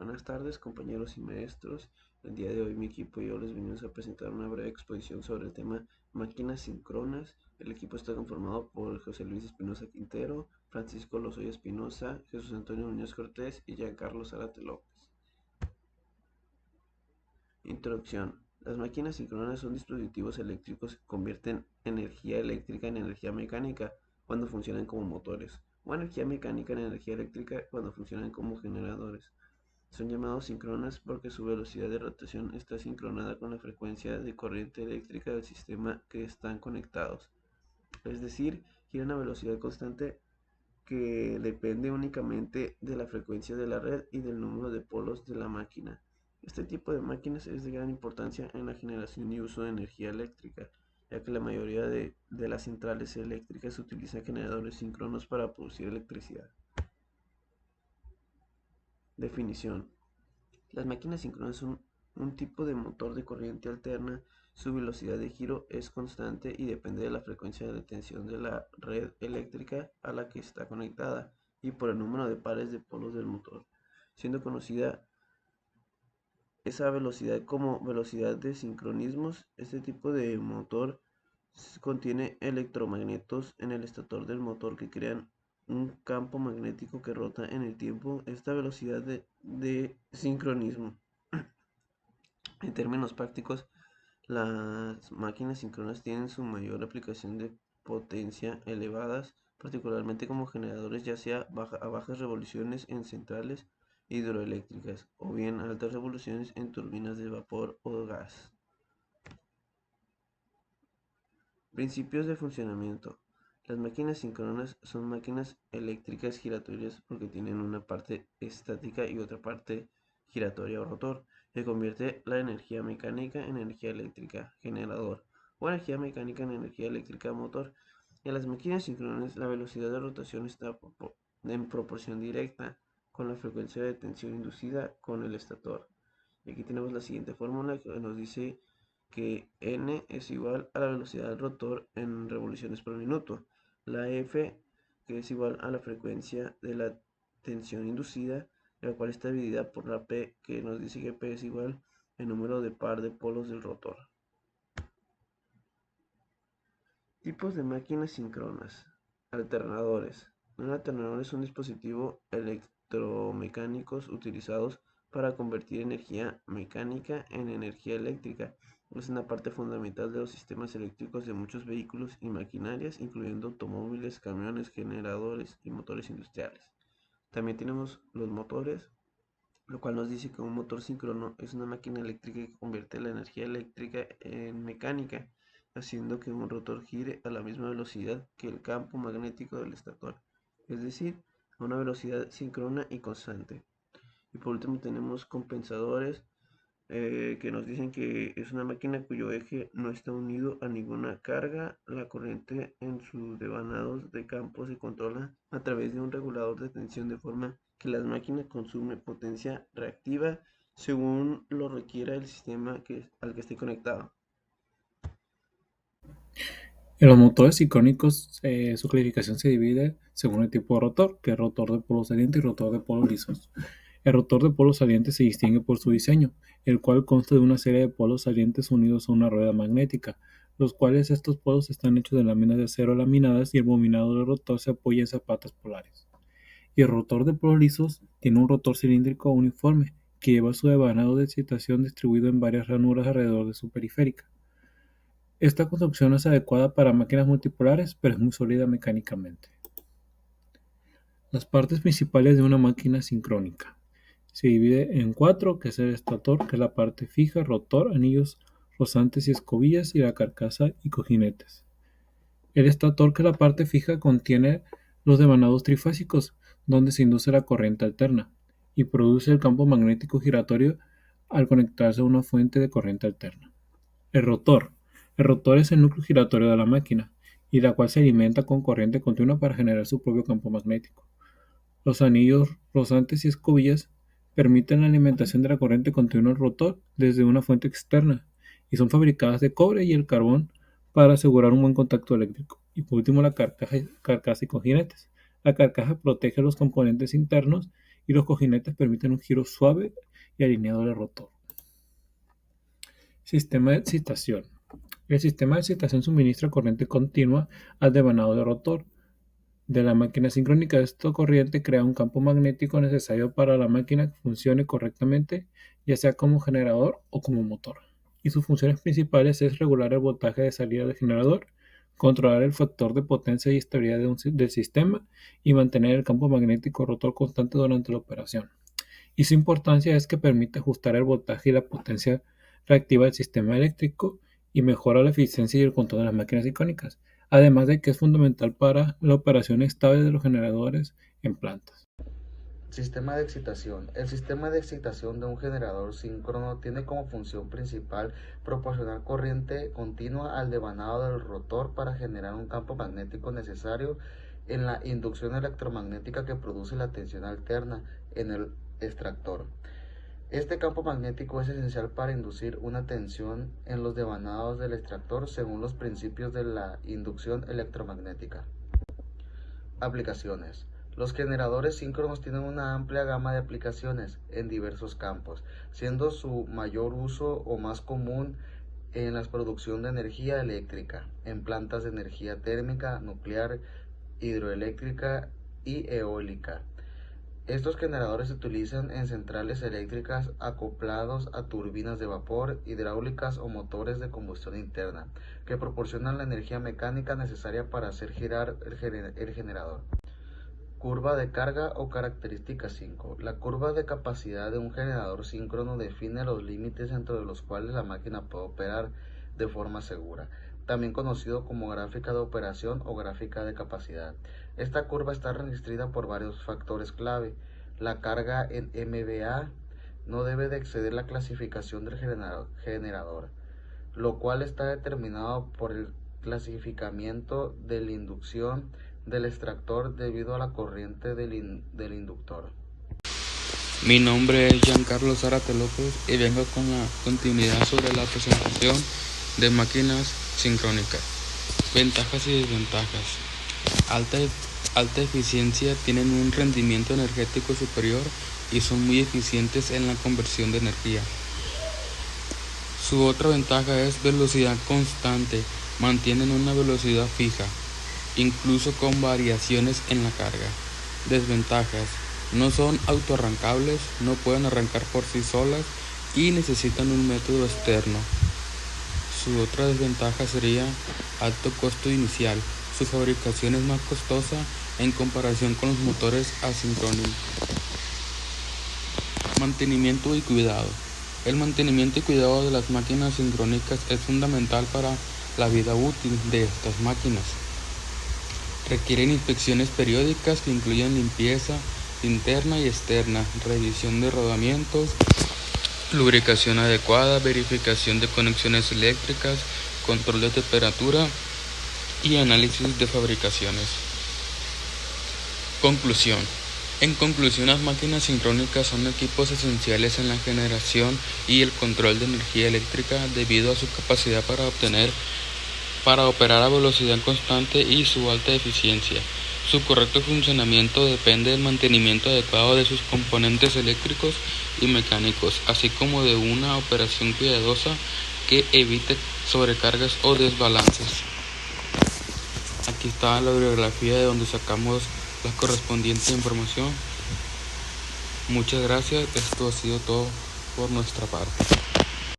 Buenas tardes, compañeros y maestros. El día de hoy mi equipo y yo les venimos a presentar una breve exposición sobre el tema máquinas síncronas. El equipo está conformado por José Luis Espinosa Quintero, Francisco Lozoya Espinosa, Jesús Antonio Muñoz Cortés y Giancarlo Zárate López. Introducción. Las máquinas síncronas son dispositivos eléctricos que convierten energía eléctrica en energía mecánica cuando funcionan como motores, o energía mecánica en energía eléctrica cuando funcionan como generadores. Son llamados síncronas porque su velocidad de rotación está sincronada con la frecuencia de corriente eléctrica del sistema que están conectados. Es decir, giran a velocidad constante que depende únicamente de la frecuencia de la red y del número de polos de la máquina. Este tipo de máquinas es de gran importancia en la generación y uso de energía eléctrica, ya que la mayoría de las centrales eléctricas utilizan generadores síncronos para producir electricidad. Definición. Las máquinas síncronas son un tipo de motor de corriente alterna. Su velocidad de giro es constante y depende de la frecuencia de tensión de la red eléctrica a la que está conectada y por el número de pares de polos del motor, siendo conocida esa velocidad como velocidad de sincronismos. Este tipo de motor contiene electromagnetos en el estator del motor que crean un campo magnético que rota en el tiempo. Esta velocidad de sincronismo. En términos prácticos, las máquinas síncronas tienen su mayor aplicación de potencia elevadas, particularmente como generadores ya sea a bajas revoluciones en centrales hidroeléctricas o bien a altas revoluciones en turbinas de vapor o gas. Principios de funcionamiento. Las máquinas síncronas son máquinas eléctricas giratorias porque tienen una parte estática y otra parte giratoria o rotor, que convierte la energía mecánica en energía eléctrica, generador, o energía mecánica en energía eléctrica, motor. En las máquinas síncronas, la velocidad de rotación está en proporción directa con la frecuencia de tensión inducida con el estator. Y aquí tenemos la siguiente fórmula que nos dice que n es igual a la velocidad del rotor en revoluciones por minuto, la f que es igual a la frecuencia de la tensión inducida, la cual está dividida por la p que nos dice que p es igual al número de par de polos del rotor. Tipos de máquinas síncronas. Alternadores. Un alternador es un dispositivo electromecánico utilizados para convertir energía mecánica en energía eléctrica. Es una parte fundamental de los sistemas eléctricos de muchos vehículos y maquinarias, incluyendo automóviles, camiones, generadores y motores industriales. También tenemos los motores, lo cual nos dice que un motor síncrono es una máquina eléctrica que convierte la energía eléctrica en mecánica, haciendo que un rotor gire a la misma velocidad que el campo magnético del estator, es decir, a una velocidad síncrona y constante. Y por último tenemos compensadores, que nos dicen que es una máquina cuyo eje no está unido a ninguna carga. La corriente en sus devanados de campo se controla a través de un regulador de tensión de forma que la máquina consume potencia reactiva según lo requiera el sistema al que esté conectado. En los motores sincrónicos, su clasificación se divide según el tipo de rotor, que es rotor de polo saliente y rotor de polo lisos. El rotor de polo saliente se distingue por su diseño, el cual consta de una serie de polos salientes unidos a una rueda magnética, los cuales estos polos están hechos de láminas de acero laminadas y el bobinado del rotor se apoya en zapatas polares. Y el rotor de polos lisos tiene un rotor cilíndrico uniforme, que lleva su devanado de excitación distribuido en varias ranuras alrededor de su periférica. Esta construcción es adecuada para máquinas multipolares, pero es muy sólida mecánicamente. Las partes principales de una máquina sincrónica. Se divide en cuatro, que es el estator, que es la parte fija, rotor, anillos rozantes y escobillas, y la carcasa y cojinetes. El estator, que es la parte fija, contiene los devanados trifásicos, donde se induce la corriente alterna, y produce el campo magnético giratorio al conectarse a una fuente de corriente alterna. El rotor. El rotor es el núcleo giratorio de la máquina, y la cual se alimenta con corriente continua para generar su propio campo magnético. Los anillos rozantes y escobillas permiten la alimentación de la corriente continua al rotor desde una fuente externa, y son fabricadas de cobre y el carbón para asegurar un buen contacto eléctrico. Y por último, la carcasa y cojinetes. La carcasa protege los componentes internos y los cojinetes permiten un giro suave y alineado del rotor. Sistema de excitación. El sistema de excitación suministra corriente continua al devanado del rotor de la máquina sincrónica. Esta corriente crea un campo magnético necesario para que la máquina funcione correctamente, ya sea como generador o como motor. Y sus funciones principales es regular el voltaje de salida del generador, controlar el factor de potencia y estabilidad del sistema y mantener el campo magnético rotor constante durante la operación. Y su importancia es que permite ajustar el voltaje y la potencia reactiva del sistema eléctrico y mejora la eficiencia y el control de las máquinas sincrónicas, además de que es fundamental para la operación estable de los generadores en plantas. Sistema de excitación. El sistema de excitación de un generador síncrono tiene como función principal proporcionar corriente continua al devanado del rotor para generar un campo magnético necesario en la inducción electromagnética que produce la tensión alterna en el extractor. Este campo magnético es esencial para inducir una tensión en los devanados del extractor según los principios de la inducción electromagnética. Aplicaciones. Los generadores síncronos tienen una amplia gama de aplicaciones en diversos campos, siendo su mayor uso o más común en la producción de energía eléctrica, en plantas de energía térmica, nuclear, hidroeléctrica y eólica. Estos generadores se utilizan en centrales eléctricas acoplados a turbinas de vapor, hidráulicas o motores de combustión interna, que proporcionan la energía mecánica necesaria para hacer girar el generador. Curva de carga o característica 5. La curva de capacidad de un generador síncrono define los límites entre los cuales la máquina puede operar de forma segura, también conocido como gráfica de operación o gráfica de capacidad. Esta curva está restringida por varios factores clave. La carga en MVA no debe de exceder la clasificación del generador, lo cual está determinado por el clasificamiento de la inducción del extractor debido a la corriente del inductor. Mi nombre es Giancarlo Zárate López y vengo con la continuidad sobre la presentación de máquinas sincrónicas. Ventajas y desventajas. Alta eficiencia, tienen un rendimiento energético superior y son muy eficientes en la conversión de energía. Su otra ventaja es velocidad constante, mantienen una velocidad fija, incluso con variaciones en la carga. Desventajas: no son autoarrancables, no pueden arrancar por sí solas y necesitan un método externo. Su otra desventaja sería alto costo inicial. Su fabricación es más costosa en comparación con los motores asincrónicos. Mantenimiento y cuidado. El mantenimiento y cuidado de las máquinas sincrónicas es fundamental para la vida útil de estas máquinas. Requieren inspecciones periódicas que incluyen limpieza interna y externa, revisión de rodamientos, lubricación adecuada, verificación de conexiones eléctricas, control de temperatura y análisis de fabricaciones. Conclusión. En conclusión, las máquinas sincrónicas son equipos esenciales en la generación y el control de energía eléctrica debido a su capacidad para operar a velocidad constante y su alta eficiencia. Su correcto funcionamiento depende del mantenimiento adecuado de sus componentes eléctricos y mecánicos, así como de una operación cuidadosa que evite sobrecargas o desbalances. Aquí está la bibliografía de donde sacamos la correspondiente información. Muchas gracias, esto ha sido todo por nuestra parte.